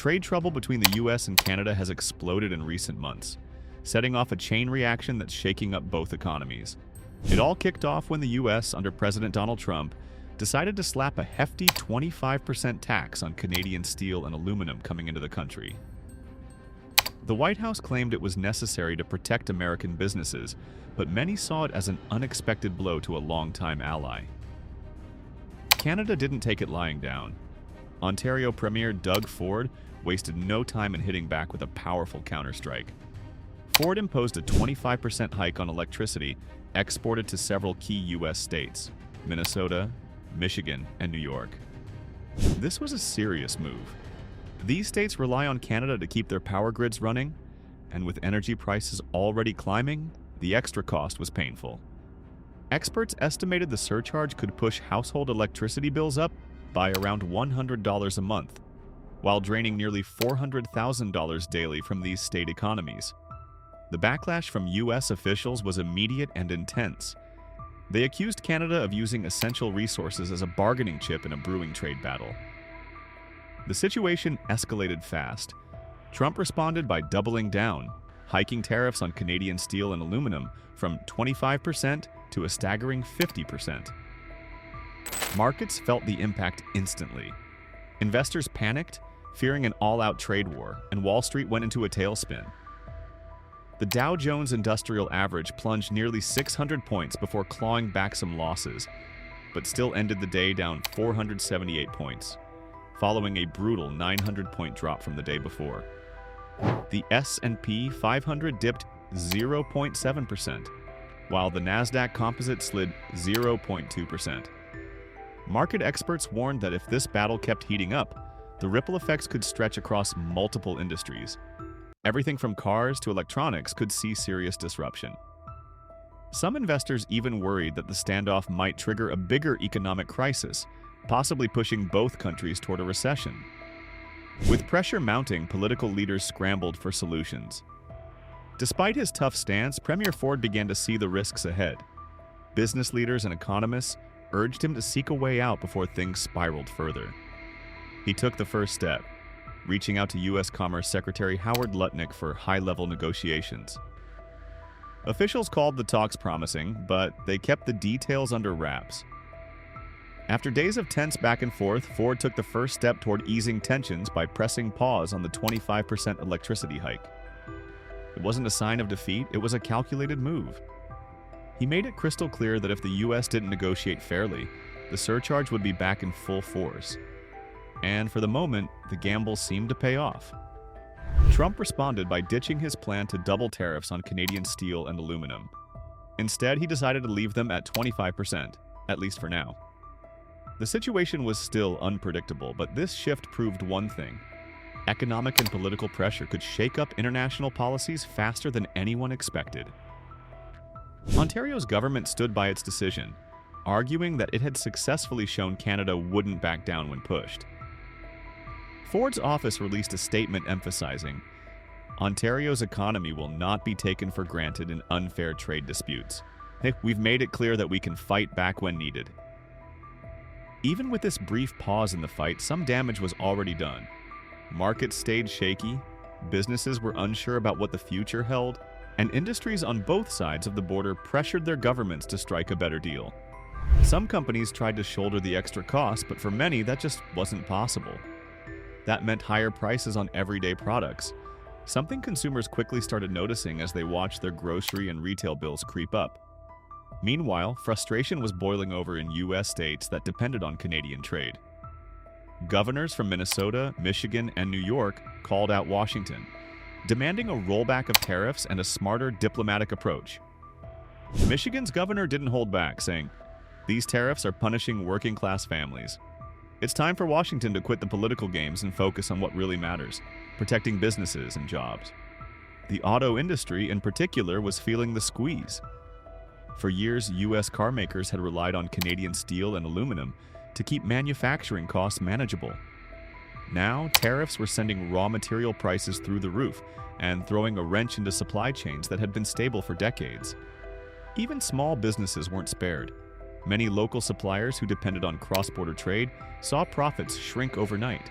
Trade trouble between the US and Canada has exploded in recent months, setting off a chain reaction that's shaking up both economies. It all kicked off when the US, under President Donald Trump, decided to slap a hefty 25% tax on Canadian steel and aluminum coming into the country. The White House claimed it was necessary to protect American businesses, but many saw it as an unexpected blow to a longtime ally. Canada didn't take it lying down. Ontario Premier Doug Ford wasted no time in hitting back with a powerful counterstrike. Ford imposed a 25% hike on electricity exported to several key U.S. states: Minnesota, Michigan, and New York. This was a serious move. These states rely on Canada to keep their power grids running, and with energy prices already climbing, the extra cost was painful. Experts estimated the surcharge could push household electricity bills up by around $100 a month, while draining nearly $400,000 daily from these state economies. The backlash from U.S. officials was immediate and intense. They accused Canada of using essential resources as a bargaining chip in a brewing trade battle. The situation escalated fast. Trump responded by doubling down, hiking tariffs on Canadian steel and aluminum from 25% to a staggering 50%. Markets felt the impact instantly. Investors panicked, fearing an all-out trade war, and Wall Street went into a tailspin. The Dow Jones Industrial Average plunged nearly 600 points before clawing back some losses, but still ended the day down 478 points, following a brutal 900-point drop from the day before. The S&P 500 dipped 0.7%, while the Nasdaq Composite slid 0.2%. Market experts warned that if this battle kept heating up, the ripple effects could stretch across multiple industries. Everything from cars to electronics could see serious disruption. Some investors even worried that the standoff might trigger a bigger economic crisis, possibly pushing both countries toward a recession. With pressure mounting, political leaders scrambled for solutions. Despite his tough stance, Premier Ford began to see the risks ahead. Business leaders and economists urged him to seek a way out before things spiraled further. He took the first step, reaching out to U.S. Commerce Secretary Howard Lutnick for high-level negotiations. Officials called the talks promising, but they kept the details under wraps. After days of tense back and forth, Ford took the first step toward easing tensions by pressing pause on the 25% electricity hike. It wasn't a sign of defeat, it was a calculated move. He made it crystal clear that if the U.S. didn't negotiate fairly, the surcharge would be back in full force. And for the moment, the gamble seemed to pay off. Trump responded by ditching his plan to double tariffs on Canadian steel and aluminum. Instead, he decided to leave them at 25%, at least for now. The situation was still unpredictable, but this shift proved one thing: economic and political pressure could shake up international policies faster than anyone expected. Ontario's government stood by its decision, arguing that it had successfully shown Canada wouldn't back down when pushed. Ford's office released a statement emphasizing, "Ontario's economy will not be taken for granted in unfair trade disputes. We've made it clear that we can fight back when needed." Even with this brief pause in the fight, some damage was already done. Markets stayed shaky, businesses were unsure about what the future held, and industries on both sides of the border pressured their governments to strike a better deal. Some companies tried to shoulder the extra cost, but for many that just wasn't possible. That meant higher prices on everyday products, something consumers quickly started noticing as they watched their grocery and retail bills creep up. Meanwhile, frustration was boiling over in U.S. states that depended on Canadian trade. Governors from Minnesota, Michigan, and New York called out Washington, demanding a rollback of tariffs and a smarter diplomatic approach. Michigan's governor didn't hold back, saying, "These tariffs are punishing working-class families. It's time for Washington to quit the political games and focus on what really matters, protecting businesses and jobs." The auto industry, in particular, was feeling the squeeze. For years, U.S. car makers had relied on Canadian steel and aluminum to keep manufacturing costs manageable. Now, tariffs were sending raw material prices through the roof and throwing a wrench into supply chains that had been stable for decades. Even small businesses weren't spared. Many local suppliers who depended on cross-border trade saw profits shrink overnight.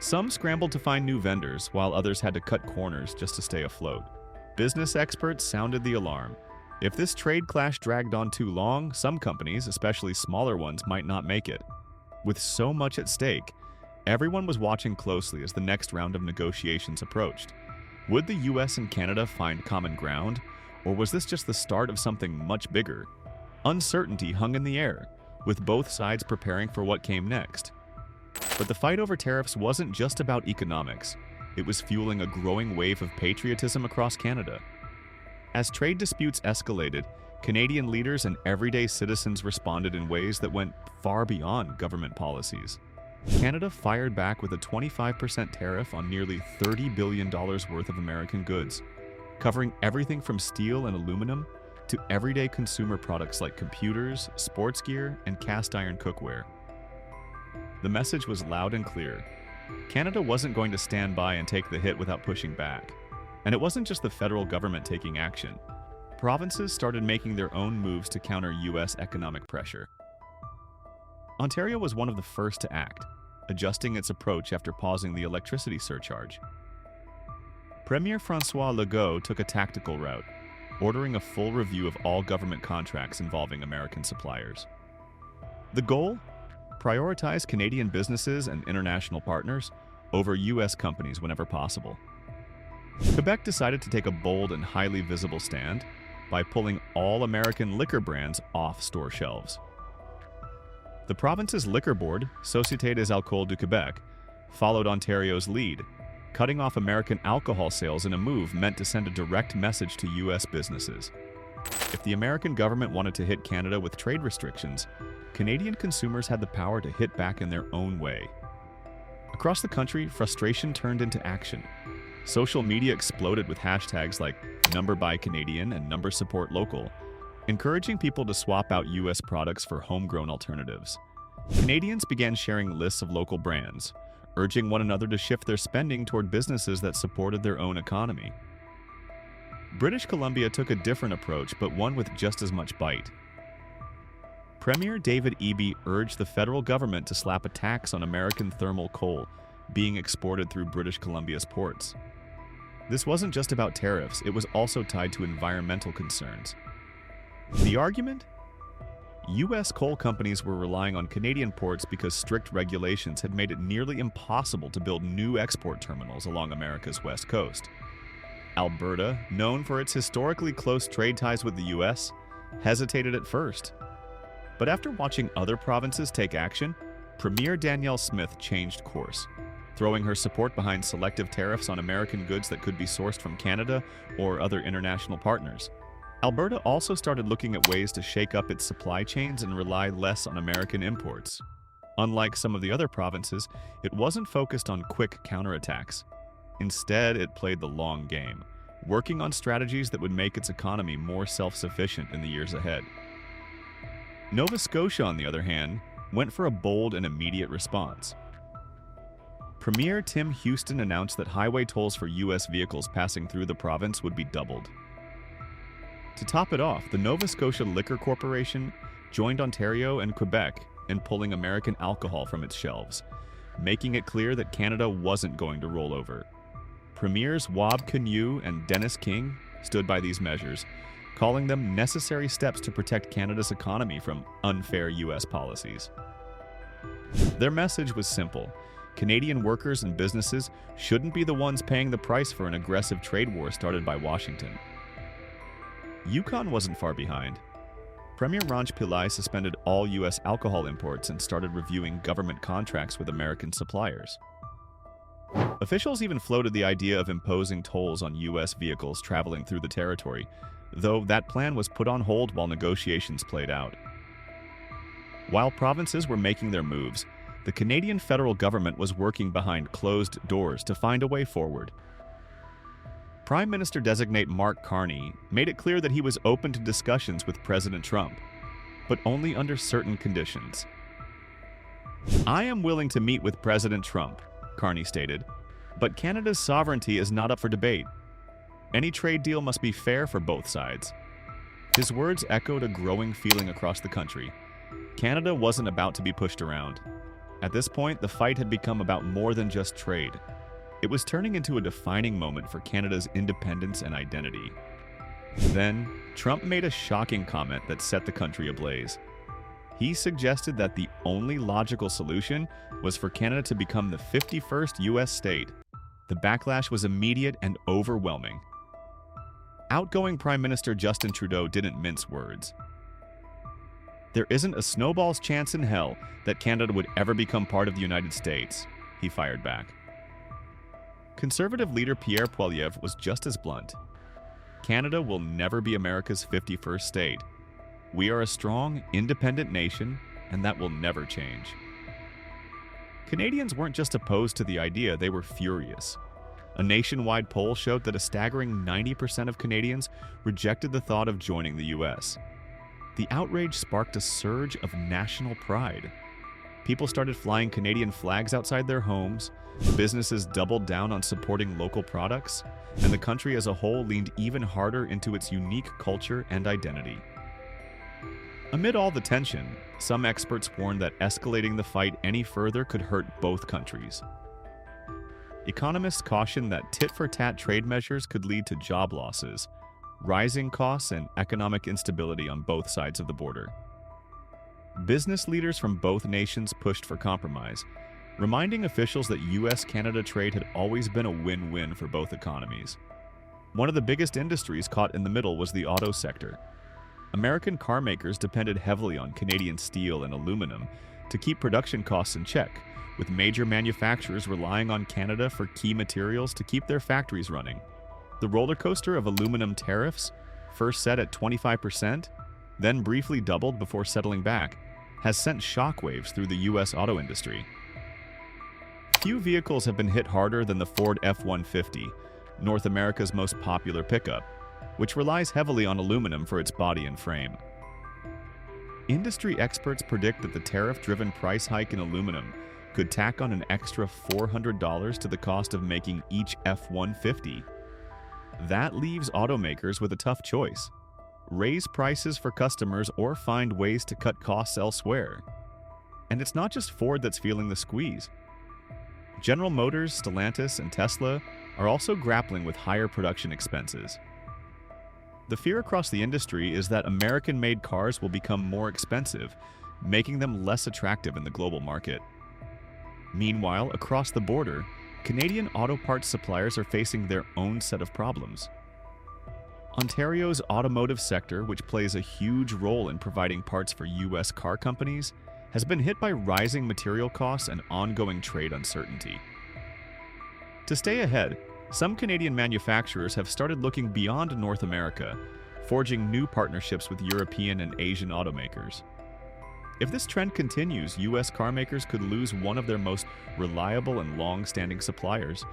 Some scrambled to find new vendors, while others had to cut corners just to stay afloat. Business experts sounded the alarm. If this trade clash dragged on too long, some companies, especially smaller ones, might not make it. With so much at stake, everyone was watching closely as the next round of negotiations approached. Would the US and Canada find common ground, or was this just the start of something much bigger? Uncertainty hung in the air, with both sides preparing for what came next. But the fight over tariffs wasn't just about economics. It was fueling a growing wave of patriotism across Canada. As trade disputes escalated, Canadian leaders and everyday citizens responded in ways that went far beyond government policies. Canada fired back with a 25% tariff on nearly $30 billion worth of American goods, covering everything from steel and aluminum to everyday consumer products like computers, sports gear, and cast iron cookware. The message was loud and clear. Canada wasn't going to stand by and take the hit without pushing back. And it wasn't just the federal government taking action. Provinces started making their own moves to counter US economic pressure. Ontario was one of the first to act, adjusting its approach after pausing the electricity surcharge. Premier François Legault took a tactical route, ordering a full review of all government contracts involving American suppliers. The goal? Prioritize Canadian businesses and international partners over US companies whenever possible. Quebec decided to take a bold and highly visible stand by pulling all American liquor brands off store shelves. The province's liquor board, Société des Alcools du Québec, followed Ontario's lead, cutting off American alcohol sales in a move meant to send a direct message to US businesses. If the American government wanted to hit Canada with trade restrictions, Canadian consumers had the power to hit back in their own way. Across the country, frustration turned into action. Social media exploded with hashtags like #BuyCanadian and #SupportLocal, encouraging people to swap out US products for homegrown alternatives. Canadians began sharing lists of local brands, urging one another to shift their spending toward businesses that supported their own economy. British Columbia took a different approach, but one with just as much bite. Premier David Eby urged the federal government to slap a tax on American thermal coal being exported through British Columbia's ports. This wasn't just about tariffs, it was also tied to environmental concerns. The argument? US coal companies were relying on Canadian ports because strict regulations had made it nearly impossible to build new export terminals along America's west coast. Alberta, known for its historically close trade ties with the US, hesitated at first. But after watching other provinces take action, Premier Danielle Smith changed course, throwing her support behind selective tariffs on American goods that could be sourced from Canada or other international partners. Alberta also started looking at ways to shake up its supply chains and rely less on American imports. Unlike some of the other provinces, it wasn't focused on quick counterattacks. Instead, it played the long game, working on strategies that would make its economy more self-sufficient in the years ahead. Nova Scotia, on the other hand, went for a bold and immediate response. Premier Tim Houston announced that highway tolls for US vehicles passing through the province would be doubled. To top it off, the Nova Scotia Liquor Corporation joined Ontario and Quebec in pulling American alcohol from its shelves, making it clear that Canada wasn't going to roll over. Premiers Wab Kinew and Dennis King stood by these measures, calling them necessary steps to protect Canada's economy from unfair US policies. Their message was simple. Canadian workers and businesses shouldn't be the ones paying the price for an aggressive trade war started by Washington. Yukon wasn't far behind. Premier Ranch Pillai suspended all US alcohol imports and started reviewing government contracts with American suppliers. Officials even floated the idea of imposing tolls on US vehicles traveling through the territory, though that plan was put on hold while negotiations played out. While provinces were making their moves, the Canadian federal government was working behind closed doors to find a way forward. Prime Minister-designate Mark Carney made it clear that he was open to discussions with President Trump, but only under certain conditions. "I am willing to meet with President Trump," Carney stated, "but Canada's sovereignty is not up for debate. Any trade deal must be fair for both sides." His words echoed a growing feeling across the country. Canada wasn't about to be pushed around. At this point, the fight had become about more than just trade. It was turning into a defining moment for Canada's independence and identity. Then, Trump made a shocking comment that set the country ablaze. He suggested that the only logical solution was for Canada to become the 51st U.S. state. The backlash was immediate and overwhelming. Outgoing Prime Minister Justin Trudeau didn't mince words. "There isn't a snowball's chance in hell that Canada would ever become part of the United States," he fired back. Conservative leader Pierre Poilievre was just as blunt. "Canada will never be America's 51st state. We are a strong, independent nation, and that will never change." Canadians weren't just opposed to the idea, they were furious. A nationwide poll showed that a staggering 90% of Canadians rejected the thought of joining the U.S. The outrage sparked a surge of national pride. People started flying Canadian flags outside their homes, businesses doubled down on supporting local products, and the country as a whole leaned even harder into its unique culture and identity. Amid all the tension, some experts warned that escalating the fight any further could hurt both countries. Economists cautioned that tit-for-tat trade measures could lead to job losses, rising costs, and economic instability on both sides of the border. Business leaders from both nations pushed for compromise, reminding officials that U.S.-Canada trade had always been a win-win for both economies. One of the biggest industries caught in the middle was the auto sector. American car makers depended heavily on Canadian steel and aluminum to keep production costs in check, with major manufacturers relying on Canada for key materials to keep their factories running. The roller coaster of aluminum tariffs, first set at 25%, then briefly doubled before settling back, has sent shockwaves through the U.S. auto industry. Few vehicles have been hit harder than the Ford F-150, North America's most popular pickup, which relies heavily on aluminum for its body and frame. Industry experts predict that the tariff-driven price hike in aluminum could tack on an extra $400 to the cost of making each F-150. That leaves automakers with a tough choice: raise prices for customers or find ways to cut costs elsewhere. And it's not just Ford that's feeling the squeeze. General Motors, Stellantis, and Tesla are also grappling with higher production expenses. The fear across the industry is that American-made cars will become more expensive, making them less attractive in the global market. Meanwhile, across the border, Canadian auto parts suppliers are facing their own set of problems. Ontario's automotive sector, which plays a huge role in providing parts for U.S. car companies, has been hit by rising material costs and ongoing trade uncertainty. To stay ahead, some Canadian manufacturers have started looking beyond North America, forging new partnerships with European and Asian automakers. If this trend continues, U.S. carmakers could lose one of their most reliable and long-standing suppliers,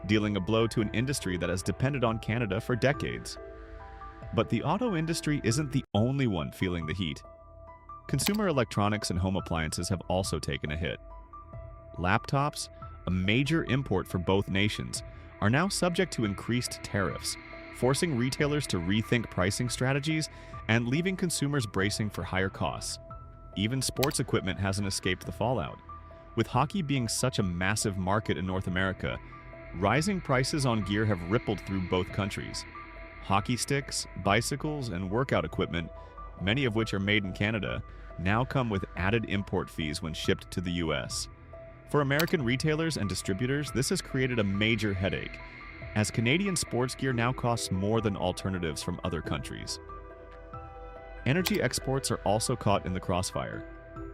dealing a blow to an industry that has depended on Canada for decades. But the auto industry isn't the only one feeling the heat. Consumer electronics and home appliances have also taken a hit. Laptops, a major import for both nations, are now subject to increased tariffs, forcing retailers to rethink pricing strategies and leaving consumers bracing for higher costs. Even sports equipment hasn't escaped the fallout. With hockey being such a massive market in North America, rising prices on gear have rippled through both countries. Hockey sticks, bicycles, and workout equipment, many of which are made in Canada, now come with added import fees when shipped to the U.S. For American retailers and distributors, this has created a major headache, as Canadian sports gear now costs more than alternatives from other countries. Energy exports are also caught in the crossfire.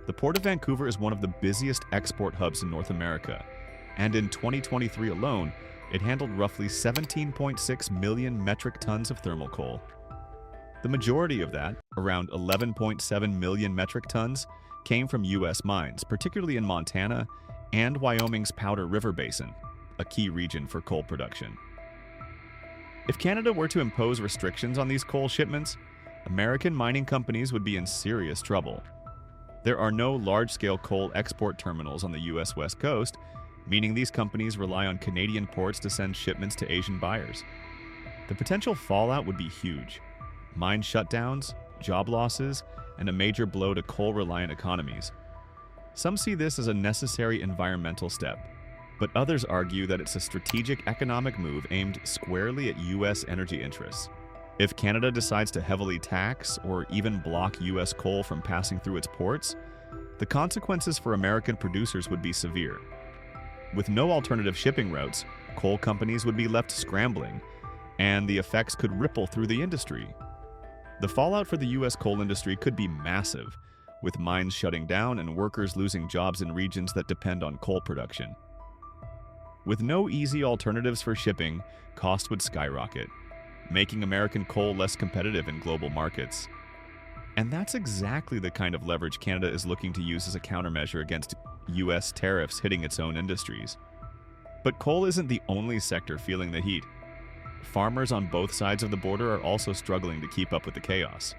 The Port of Vancouver is one of the busiest export hubs in North America, and in 2023 alone, it handled roughly 17.6 million metric tons of thermal coal. The majority of that, around 11.7 million metric tons, came from U.S. mines, particularly in Montana and Wyoming's Powder River Basin, a key region for coal production. If Canada were to impose restrictions on these coal shipments, American mining companies would be in serious trouble. There are no large-scale coal export terminals on the U.S. West Coast, meaning these companies rely on Canadian ports to send shipments to Asian buyers. The potential fallout would be huge: mine shutdowns, job losses, and a major blow to coal-reliant economies. Some see this as a necessary environmental step, but others argue that it's a strategic economic move aimed squarely at U.S. energy interests. If Canada decides to heavily tax or even block U.S. coal from passing through its ports, the consequences for American producers would be severe. With no alternative shipping routes, coal companies would be left scrambling, and the effects could ripple through the industry. The fallout for the U.S. coal industry could be massive, with mines shutting down and workers losing jobs in regions that depend on coal production. With no easy alternatives for shipping, costs would skyrocket, making American coal less competitive in global markets. And that's exactly the kind of leverage Canada is looking to use as a countermeasure against U.S. tariffs hitting its own industries. But coal isn't the only sector feeling the heat. Farmers on both sides of the border are also struggling to keep up with the chaos.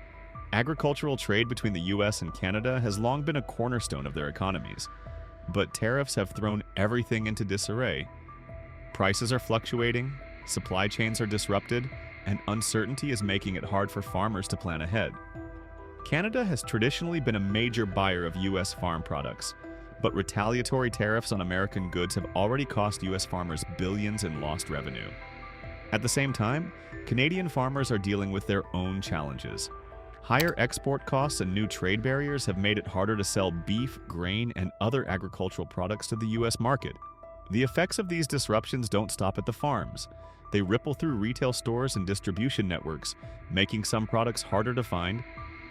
Agricultural trade between the U.S. and Canada has long been a cornerstone of their economies, but tariffs have thrown everything into disarray. Prices are fluctuating, supply chains are disrupted, and uncertainty is making it hard for farmers to plan ahead. Canada has traditionally been a major buyer of U.S. farm products, but retaliatory tariffs on American goods have already cost U.S. farmers billions in lost revenue. At the same time, Canadian farmers are dealing with their own challenges. Higher export costs and new trade barriers have made it harder to sell beef, grain, and other agricultural products to the U.S. market. The effects of these disruptions don't stop at the farms. They ripple through retail stores and distribution networks, making some products harder to find.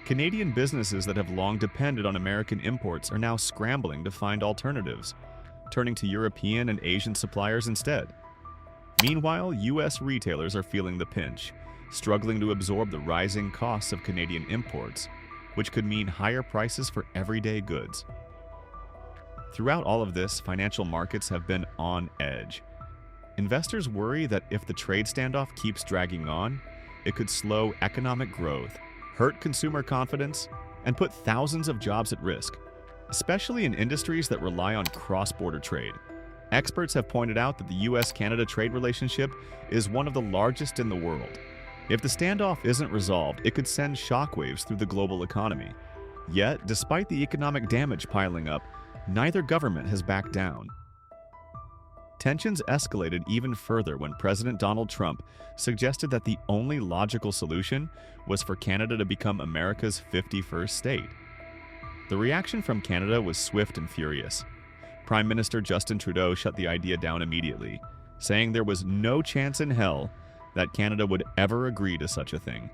Canadian businesses that have long depended on American imports are now scrambling to find alternatives, turning to European and Asian suppliers instead. Meanwhile, U.S. retailers are feeling the pinch, struggling to absorb the rising costs of Canadian imports, which could mean higher prices for everyday goods. Throughout all of this, financial markets have been on edge. Investors worry that if the trade standoff keeps dragging on, it could slow economic growth, hurt consumer confidence, and put thousands of jobs at risk, especially in industries that rely on cross-border trade. Experts have pointed out that the U.S.-Canada trade relationship is one of the largest in the world. If the standoff isn't resolved, it could send shockwaves through the global economy. Yet, despite the economic damage piling up, neither government has backed down. Tensions escalated even further when President Donald Trump suggested that the only logical solution was for Canada to become America's 51st state. The reaction from Canada was swift and furious. Prime Minister Justin Trudeau shut the idea down immediately, saying there was no chance in hell that Canada would ever agree to such a thing.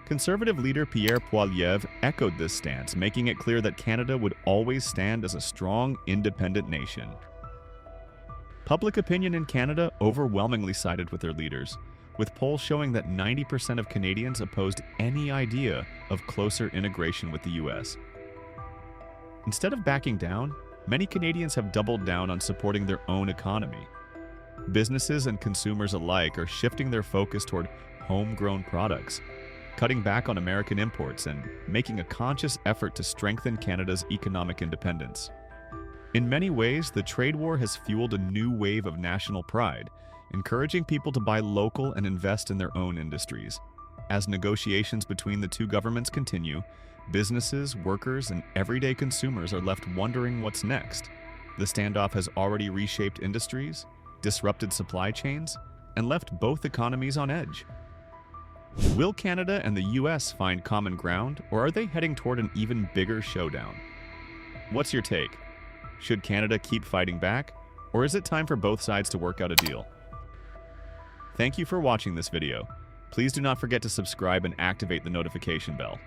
Conservative leader Pierre Poilievre echoed this stance, making it clear that Canada would always stand as a strong, independent nation. Public opinion in Canada overwhelmingly sided with their leaders, with polls showing that 90% of Canadians opposed any idea of closer integration with the U.S. Instead of backing down, many Canadians have doubled down on supporting their own economy. Businesses and consumers alike are shifting their focus toward homegrown products, cutting back on American imports, and making a conscious effort to strengthen Canada's economic independence. In many ways, the trade war has fueled a new wave of national pride, encouraging people to buy local and invest in their own industries. As negotiations between the two governments continue, businesses, workers, and everyday consumers are left wondering what's next. The standoff has already reshaped industries, disrupted supply chains, and left both economies on edge. Will Canada and the U.S. find common ground, or are they heading toward an even bigger showdown? What's your take? Should Canada keep fighting back, or is it time for both sides to work out a deal? Thank you for watching this video. Please do not forget to subscribe and activate the notification bell.